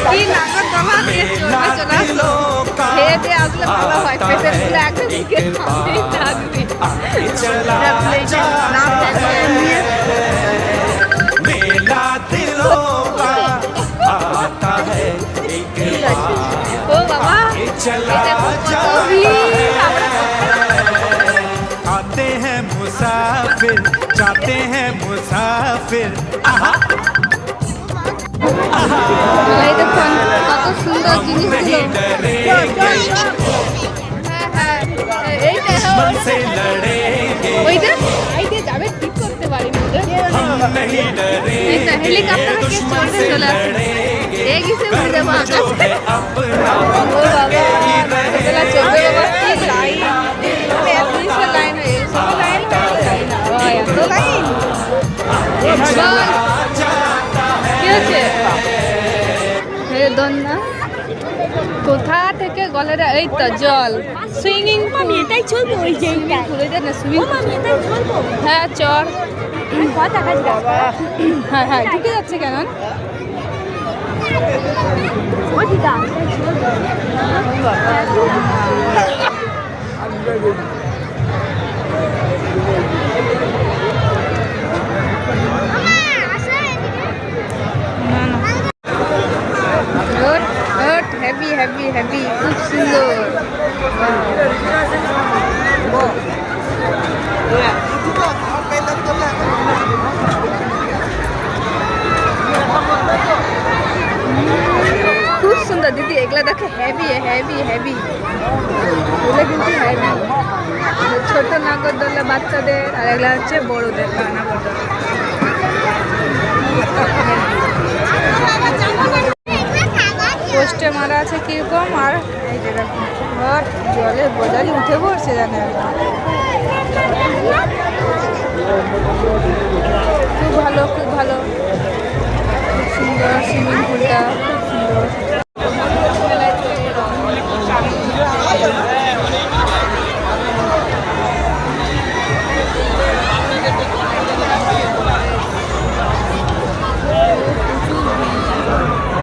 কি নাগর দমা দিয়ে চলে আসলো খেয়ে দিয়ে আসলে ভালো হয় পেটের ফুলে একটা দিকে থাকবি নাম নিয়ে मेला दिलों का आता है एक ও বাবা चला आते हैं मुसाफिर जाते हैं मुसाफिर आहा এই দেখুন কত সুন্দর জিনিসগুলো दुश्मन से लड़ेंगे ওইটা যাবে ঠিক করতে পারিনি हम नहीं डरेंगे হেলিকপ্টার दुश्मन से लड़ेंगे एक ही से उड़ जाओ जो है अपना ও বাবা বেলা চলবে বাবা কি লাইন মানে এত লাইন হয়ে সব লাইন হয়ে এত লাইন কি হচ্ছে দন্না কোথা থেকে গলেরা এই তো জল সুইমিং মামি এটাই চলবো ওই জায়গাটা পুলে দেন না সুইমিং মামি এটাই চলবো হ্যাঁ চর কথা কাজ হ্যাঁ হ্যাঁ ঢুকে যাচ্ছে কেন ওইটা হেভি হেভি হেভি খুব সুন্দর খুব সুন্দর দিদি এগুলা দেখো হেভি হেভি হেভি এগুলো কিন্তু হেভি ছোট নাগরদোলা বাচ্চাদের আর এগুলা হচ্ছে বড়দের নাগরদোলা পোস্টে মারা আছে কিরকম আর এই যে দেখুন ঘর জলে বোঝালি উঠে পড়ছে জানে খুব ভালো খুব ভালো খুব সুন্দর সুইমিং